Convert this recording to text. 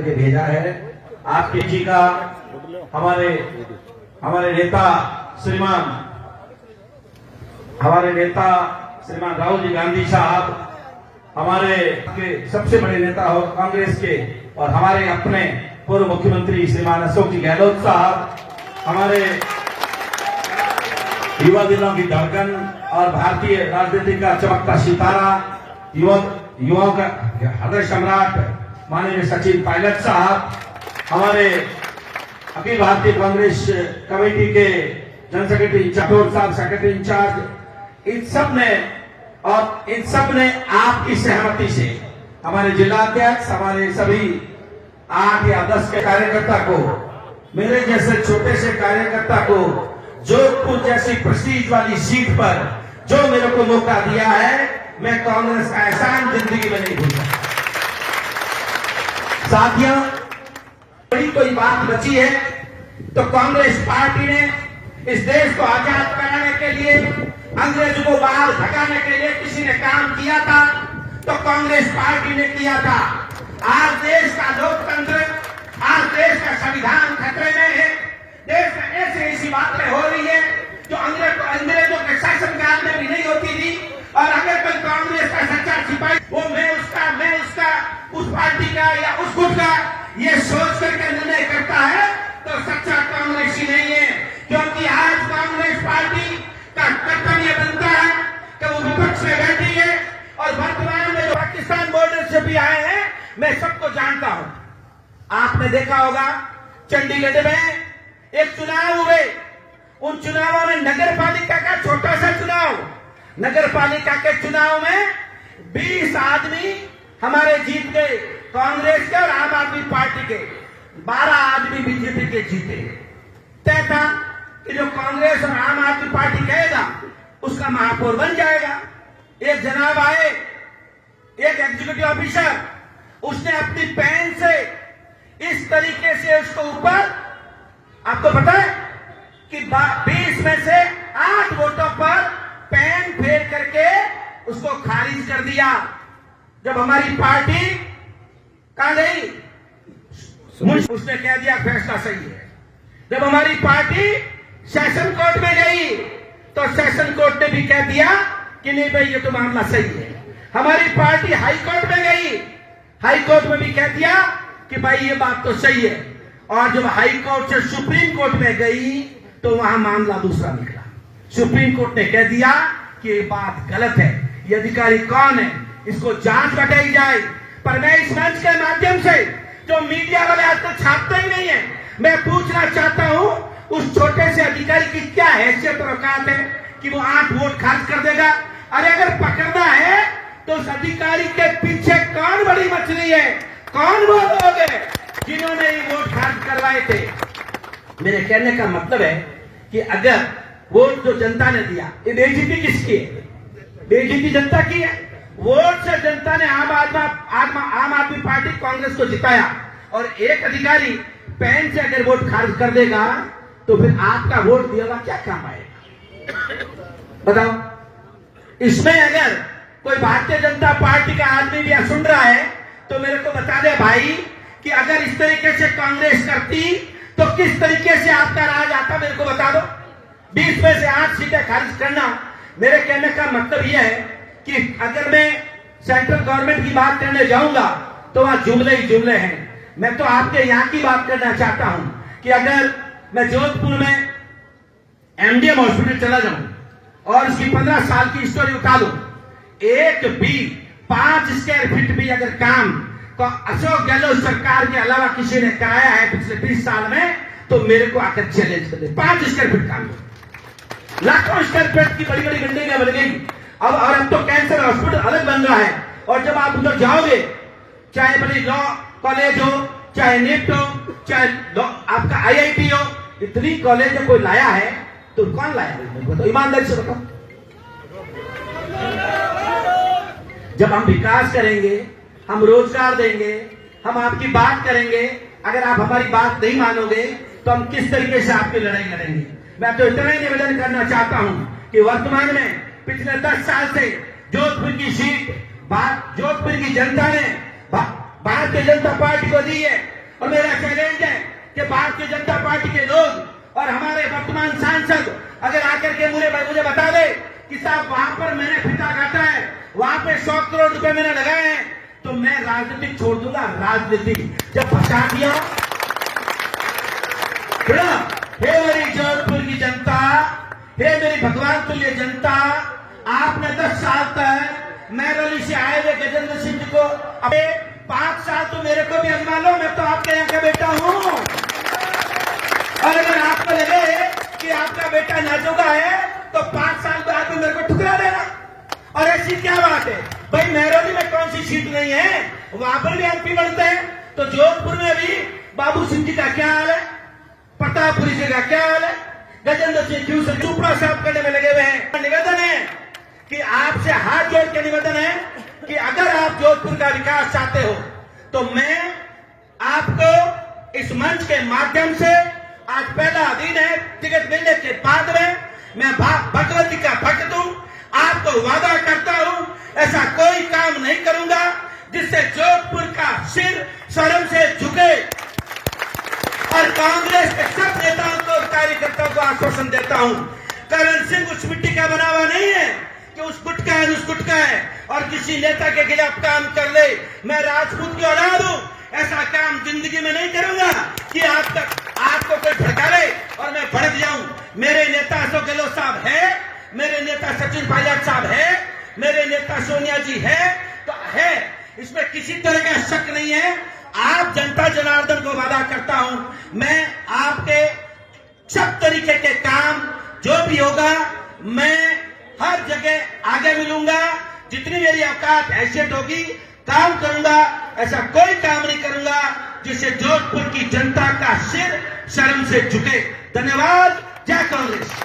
करके भेजा है। आपके जी का हमारे नेता श्रीमान राहुल जी गांधी साहब, हमारे के सबसे बड़े नेता हो कांग्रेस के, और हमारे अपने पूर्व मुख्यमंत्री श्रीमान अशोक जी गहलोत साहब, हमारे युवा दिलों की धड़कन और भारतीय राजनीति का चमकता सितारा, युवाओं का हृदय सम्राट माननीय सचिन पायलट साहब, हमारे अखिल भारतीय कांग्रेस कमेटी के जनरल सेक्रेटरी चटोर साहब, सेक्रेटरी इंचार्ज, इन सब ने आपकी सहमति से हमारे जिलाध्यक्ष, हमारे सभी 8 या 10 के कार्यकर्ता को, मेरे जैसे छोटे से कार्यकर्ता को जोधपुर जैसी प्रेस्टीज वाली सीट पर जो मेरे को मौका दिया है, मैं कांग्रेस का एहसान जिंदगी में नहीं भूल सकता। साथियों, बड़ी कोई बात बची है तो कांग्रेस पार्टी ने इस देश को आजाद कराने के लिए, अंग्रेजों को बाहर भगाने के लिए किसी ने काम किया था तो कांग्रेस पार्टी ने किया था। आज देश का लोकतंत्र, आज देश का संविधान खतरे में है। देश में ऐसी बातें हो रही है जो अंग्रेजों के शासनकाल में भी नहीं होती थी। और अगर कोई कांग्रेस का सच्चा सिपाही, वो मैं उसका, उस पार्टी का या उस गुट का, ये सोच करके निर्णय करता है तो सच्चा कांग्रेसी नहीं है। क्योंकि आज कांग्रेस पार्टी का कर्तव्य बनता है कि वो विपक्ष में बैठी है। और वर्तमान में जो पाकिस्तान बॉर्डर से भी आए हैं, मैं सबको जानता हूं। आपने देखा होगा चंडीगढ़ में एक चुनाव हुए, उन चुनावों में नगर पालिका का छोटा सा चुनाव, नगर पालिका के चुनाव में 20 आदमी हमारे जीत गए, कांग्रेस के और आम आदमी पार्टी के 12 आदमी बीजेपी के जीते। तय था कि जो कांग्रेस और आम आदमी पार्टी कहेगा उसका महापौर बन जाएगा। एक जनाब आए, एक एग्जीक्यूटिव ऑफिसर, उसने अपनी पेन से इस तरीके से उसको ऊपर, आपको पता है कि 20 में से 8 वोटों पर पेन फेर करके उसको खारिज कर दिया। जब हमारी पार्टी कहां गई, उसने कह दिया फैसला सही है। जब हमारी पार्टी सेशन कोर्ट में गई तो सेशन कोर्ट ने भी कह दिया कि नहीं भाई ये तो मामला सही है। हमारी पार्टी हाई कोर्ट में गई, हाई कोर्ट में भी कह दिया कि भाई ये बात तो सही है। और जब हाई कोर्ट से सुप्रीम कोर्ट में गई तो वहां मामला दूसरा निकला। सुप्रीम कोर्ट ने कह दिया कि ये बात गलत है, ये अधिकारी कौन है, इसको जांच बताई जाए। पर मैं इस मंच के माध्यम से, जो मीडिया वाले आज तक छापते ही नहीं है, मैं पूछना चाहता हूं उस छोटे से अधिकारी की क्या हैसियत और औकात है कि वो 8 वोट खारिज कर देगा। अरे अगर पकड़ना है तो उस अधिकारी के पीछे कौन बड़ी मछली है, कौन वो लोग हैं जिन्होंने ये वोट खारिज करवाए थे। मेरे कहने का मतलब है कि अगर वोट जो जनता ने दिया, ये बेइज्जती किसकी है? बेइज्जती जनता की है। वोट से जनता ने आम आदमी पार्टी कांग्रेस को जिताया, और एक अधिकारी पेन से अगर वोट खारिज कर देगा तो फिर आपका वोट दिया हुआ क्या काम आएगा, बताओ। इसमें अगर कोई भारतीय जनता पार्टी का आदमी भी सुन रहा है तो मेरे को बता दे भाई कि अगर इस तरीके से कांग्रेस करती तो किस तरीके से आपका राज आता, मेरे को बता दो। 20 में से 8 सीटें खारिज करना, मेरे कहने का मतलब यह है कि अगर मैं सेंट्रल गवर्नमेंट की बात करने जाऊंगा तो वहां जुमले ही जुमले हैं। मैं तो आपके यहां की बात करना चाहता हूं कि अगर मैं जोधपुर में एमडीएम हॉस्पिटल चला जाऊं और उसकी 15 साल की स्टोरी उठा दूं, एक भी 5 स्क्वायर फीट भी अगर काम तो अशोक गहलोत सरकार के अलावा किसी ने कराया है पिछले 20 साल में, तो मेरे को आकर चैलेंज कर दे। 5 स्क्वायर फीट काम, लाखों स्क्वायर फीट की बड़ी बड़ी बिल्डिंगें बन गई। अब तो कैंसर हॉस्पिटल अलग बन रहा है। और जब आप उधर जाओगे, चाहे बड़ी लॉ कॉलेज हो, चाहे निफ्ट हो, चाहे आपका आईआईटी हो, इतनी कॉलेज कोई लाया है तो कौन लाया है, तो ईमानदारी से बताओ। जब हम विकास करेंगे, हम रोजगार देंगे, हम आपकी बात करेंगे, अगर आप हमारी बात नहीं मानोगे तो हम किस तरीके से आपकी लड़ाई लड़ेंगे। मैं तो इतना ही निवेदन करना चाहता हूं कि वर्तमान में पिछले 10 साल से जोधपुर की सीट, जोधपुर की जनता ने भारतीय जनता पार्टी को दी है। और मेरा चैलेंज है कि भारतीय जनता पार्टी के लोग और हमारे वर्तमान सांसद अगर आकर के मुझे बता दे कि साहब वहां पर मैंने फीता काटा है, वहां पे 100 करोड़ रुपए मैंने लगाए हैं, तो मैं राजनीतिक छोड़ दूंगा। राजनीतिक जब फंसा दिया, हे मेरी जोधपुर की जनता, हे मेरी भगवान तुल्य जनता, आपने 10 साल तक मैरली से आए हुए गजेंद्र सिंह जी को, 5 साल तो मेरे को भी अजमा लो, मैं तो आपके यहाँ का बेटा हूं। और अगर आपको लगे कि आपका बेटा नाजोगा है तो 5 साल बाद में मेरे को ठुकरा देना। और ऐसी क्या बात है भाई, मैरौली में कौन सी सीट नहीं है, वहां पर भी एमपी बनते हैं। तो जोधपुर में भी बाबू सिंह जी का क्या हाल है, प्रतापपुरी जी का क्या हाल है, गजेंद्र सिंह क्यों से चुपड़ा साफ करने में लगे हुए हैं। निवेदन है कि आपसे हाथ जोड़ के निवेदन है कि अगर आप जोधपुर का विकास चाहते हो तो मैं आपको इस मंच के माध्यम से, आज पहला दिन है, टिकट मिलने के बाद में मैं भगवती का भक्त हूं, आपको वादा करता हूं ऐसा कोई काम नहीं करूंगा जिससे जोधपुर का सिर शर्म से झुके। और कांग्रेस के सब नेताओं को और कार्यकर्ताओं को आश्वासन देता हूं, करण सिंह उस मिट्टी का बना हुआ नहीं है कि उस गुटका है उस गुटका है और किसी नेता के खिलाफ काम कर ले। मैं राजपूत की औलाद हूं, ऐसा काम जिंदगी में नहीं करूंगा कि आपको कोई भड़का ले और मैं भड़क जाऊं। मेरे नेता अशोक गहलोत साहब है, मेरे नेता सचिन पायलट साहब है, मेरे नेता सोनिया जी है, तो है, इसमें किसी तरह का शक नहीं है। आप जनता जनार्दन को वादा करता हूं, मैं आपके सब तरीके के काम जो भी होगा मैं हर जगह आगे मिलूंगा, जितनी मेरी औकात हैसियत होगी काम करूंगा। ऐसा कोई काम नहीं करूंगा जिससे जोधपुर की जनता का सिर शर्म से झुके। धन्यवाद। जय कांग्रेस।